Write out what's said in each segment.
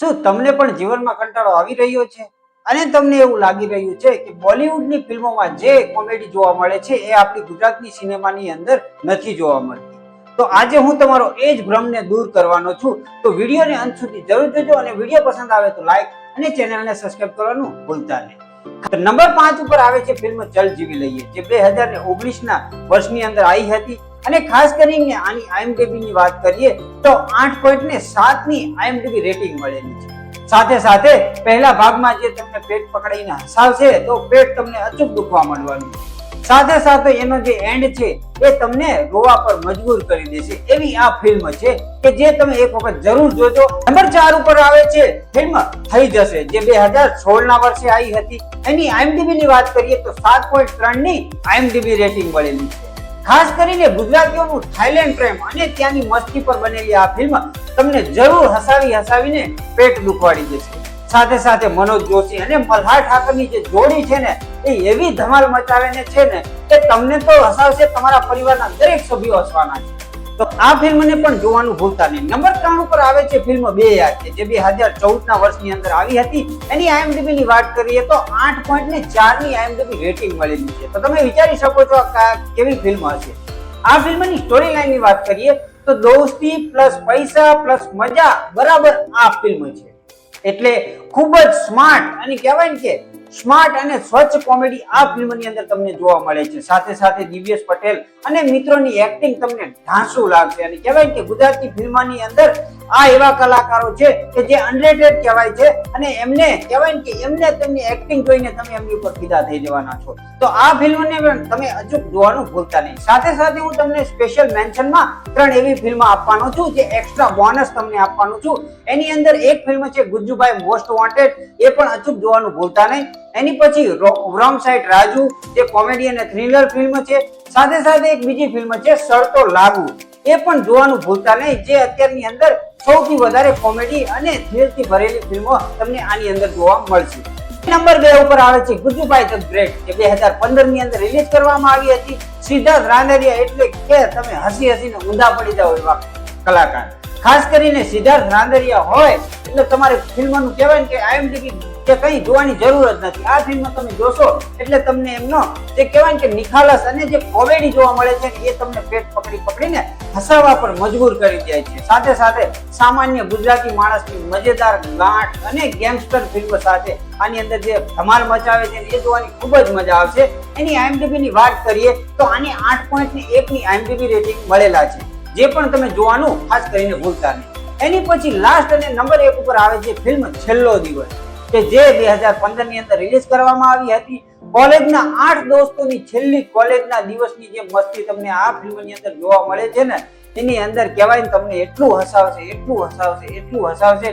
શું તમને પણ જીવનમાં કંટાળો આવી રહ્યો છે અને તમને એવું લાગી રહ્યું છે કે બોલિવૂડની ફિલ્મોમાં જે કોમેડી જોવા મળે છે એ આપણી ગુજરાતની સિનેમાની અંદર નથી જોવા મળતી? તો આજે હું તમારો એ જ ભ્રમને દૂર કરવાનો છું. તો વિડીયોને અંત સુધી જરૂર જોજો અને વિડીયો પસંદ આવે તો લાઈક અને ચેનલને સબસ્ક્રાઇબ કરવાનું ભૂલતા નહીં. નંબર 5 ઉપર આવે છે ફિલ્મ ચલ જીવી લઈએ, જે 2019ના વર્ષની અંદર આવી હતી. અને ખાસ કરીને આની IMDb ની વાત કરીએ તો 8.7 ની IMDb રેટિંગ મળેલી છે. સાથે સાથે પહેલા ભાગમાં જે તમને પેટ પકડીને હસાવશે તો પેટ તમને અચૂક દુખવા માંડવાનું છે. સાથે સાથે એનો જે એન્ડ છે એ તમને રોવા પર મજબૂર કરી દેશે એવી આ ફિલ્મ છે કે જે તમે એક વખત જરૂર જોજો. નંબર 4 ઉપર આવે છે ફિલ્મ થઈ જશે, જે 2016 ના વર્ષે આવી હતી. એની IMDb ની વાત કરીએ તો 7.3 ની IMDb રેટિંગ મળેલી છે. ખાસ કરીને ગુજરાતીઓનું થાઈલેન્ડ પ્રેમ અને ત્યાંની મસ્તી પર બનેલી આ ફિલ્મ તમને જરૂર હસાવીને પેટ દુખવાડી દેશે. સાથે સાથે મનોજ જોશી અને મલ્હાર ઠાકરની જે જોડી છે ને એ એવી ધમાલ મચાવીને છે ને કે તમને તો હસાવશે, તમારા પરિવારના દરેક સભ્યો હસવાના છે. તો આ ફિલ્મને પણ જોવાનું ભૂલતા નહીં. નંબર 3 ઉપર આવે છે ફિલ્મ બે યાર, જે 2014ના વર્ષની અંદર આવી હતી. એની IMDb ની વાત કરીએ તો 8.4 ની IMDb રેટિંગ મળેલી છે. તો તમે વિચારી શકો છો કેવી ફિલ્મ હશે. આ ફિલ્મની સ્ટોરી લાઈનની વાત કરીએ તો દોસ્તી પ્લસ પૈસા પ્લસ મજા બરાબર આ ફિલ્મ છે. એટલે ખૂબ જ સ્માર્ટ અને કહેવાય ને કે સ્માર્ટ અને સ્વચ્છ કોમેડી આ ફિલ્મની અંદર તમને જોવા મળે છે. સાથે સાથે દિવ્યેશ પટેલ અને મિત્રોની એક્ટિંગ તમને ઢાંસુ લાગશે. અને કહેવાય કે ગુજરાતી ફિલ્મની અંદર આ એવા કલાકારો છે કે જે અનરેટેડ કહેવાય છે અને એમને કહેવાય કે એમને તેમની એક્ટિંગ જોઈને તમે એમની ઉપર ફિદા થઈ જવાના છો. તો આ ફિલ્મને તમે અચૂક જોવાનું ભૂલતા નહીં. સાથે સાથે હું તમને સ્પેશિયલ મેન્શનમાં 3 એવી ફિલ્મ આપવાનો છું જે એક્સ્ટ્રા બોનસ તમને આપવાનું છું. એની અંદર એક ફિલ્મ છે ગુજ્જુભાઈ મોસ્ટ વોન્ટેડ, એ પણ અચૂક જોવાનું ભૂલતા નહીં. એની પછી રોંગ સાઈડ રાજુ, જે કોમેડી અને થ્રિલર ફિલ્મ છે. સાથે સાથે એક બીજી ફિલ્મ છે શરતો લાગુ, એ પણ જોવાનું ભૂલતા નહીં, જે અત્યારની અંદર સૌથી વધારે કોમેડી અને થ્રિલથી ભરેલી ફિલ્મો તમને આની અંદર જોવા મળશે. નંબર 2 ઉપર આવે છે ગુજ્જુભાઈ ધ ગ્રેટ, જે 2015 ની અંદર રિલીઝ કરવામાં આવી હતી. સિદ્ધાર્થ રાંદેરિયા એટલે કે તમે હસીને ઊંધા પડી જાવ એવા કલાકાર. ખાસ કરીને સિદ્ધાર્થ રાંદેરિયા હોય એટલે તમારે ફિલ્મનું કહેવાય કે IMDb કે કઈ જોવાની જરૂર જ નથી. આ ફિલ્મ તમે જોશો એટલે તમને એમનો જે કહેવાય કે નિખાલસ અને જે કોમેડી જોવા મળે છે એ તમને પેટ પકડીને હસાવવા પર મજબૂર કરી દે છે. સાથે સાથે સામાન્ય ગુજરાતી માણસની મજેદાર ગાંઠ અને ગેંગસ્ટર ફિલ્મ સાથે આની અંદર જે ધમાલ મચાવે છે એ જોવાની ખૂબ જ મજા આવશે. એની IMDb ની વાત કરીએ તો આને 8.1 ની IMDb રેટિંગ મળેલા છે, જે પણ તમે જોવાનું ખાસ કરીને ભૂલતા નહીં. એની પછી લાસ્ટ અને નંબર 1 ઉપર આવે છે ફિલ્મ છેલ્લો દિવસ, કે જે 2015 ની અંદર રિલીઝ કરવામાં આવી હતી. કોલેજના 8 દોસ્તોની છેલ્લી કોલેજના દિવસની જે મસ્તી તમને આ ફિલ્મની અંદર જોવા મળે છે ને એની અંદર કહેવાય ને તમને એટલું હસાવશે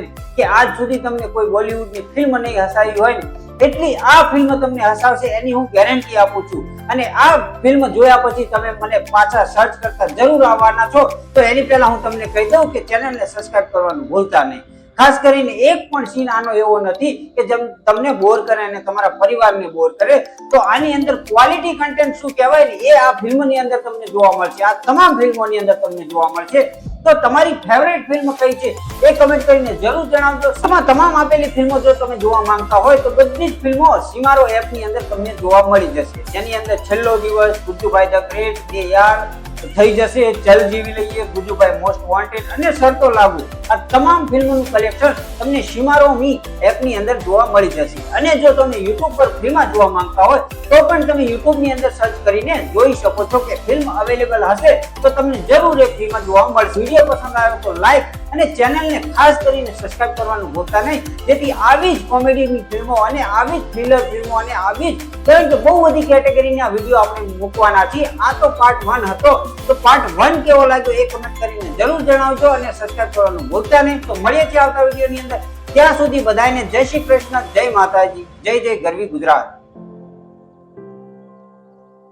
ને કે આજ સુધી તમને કોઈ બોલિવૂડની ફિલ્મ નહીં હસાવી હોય ને એટલી આ ફિલ્મ તમને હસાવશે, એની હું ગેરંટી આપું છું. અને આ ફિલ્મ જોયા પછી તમે મને પાછા સર્ચ કરતા જરૂર આવવાના છો. તો એની પહેલા હું તમને કહી દઉં કે ચેનલને સબસ્ક્રાઇબ કરવાનું ભૂલતા નહીં. ખાસ કરીને એક પણ સીન આનો એવો નથી કે જેમ તમને બોર કરે અને તમારા પરિવારને બોર કરે. તો આની અંદર ક્વોલિટી કન્ટેન્ટ શું કહેવાય ને એ આ ફિલ્મની અંદર તમને જોવા મળશે. આ તમામ ફિલ્મોની અંદર તમને જોવા મળશે. તો તમારી ફેવરેટ ફિલ્મ કઈ છે એ કમેન્ટ કરીને જરૂર જણાવજો. તમામ આપેલી ફિલ્મો જો તમે જોવા માંગતા હોય તો બધી જ ફિલ્મો સીમારો એપની અંદર તમને જોવા મળી જશે. જેની અંદર છેલ્લો દિવસ, ગુજ્જુભાઈ ધ ગ્રેટ, બે યાર, થઈ જશે, ચલ જીવી લઈએ, ગુજ્જુભાઈ મોસ્ટ વોન્ટેડ અને શરતો લાગુ, આ તમામ ફિલ્મોનું કલેક્શન તમને સીમારો મી એપની અંદર જોવા મળી જશે. અને જો તમે YouTube પર ફિલ્મ જોવા માંગતા હોય તો પણ તમે YouTube ની અંદર સર્ચ કરીને જોઈ શકો છો કે ફિલ્મ અવેલેબલ હશે તો તમને જરૂર એક ફિલ્મ જોવા મળશે. વિડીયો પસંદ આવે તો લાઈક અને ચેનલને ખાસ કરીને સબસ્ક્રાઇબ કરવાનું ભૂલતા નહીં, જેથી આવી જ કોમેડીની ફિલ્મો અને આવી જ થ્રિલર ફિલ્મો અને આવી જ કારણ કે બહુ બધી કેટેગરીના વિડીયો આપણે મૂકવાના છીએ. આ તો પાર્ટ 1 હતો, તો પાર્ટ 1 કેવો લાગ્યો એ કમેન્ટ કરીને જરૂર જણાવજો અને સબસ્ક્રાઇબ કરવાનું ભૂલતા નહીં. તો મળીએ છીએ આવતા વિડીયોની અંદર. ત્યાં સુધી બધાને જય શ્રી કૃષ્ણ, જય માતાજી, જય જય ગરવી ગુજરાત.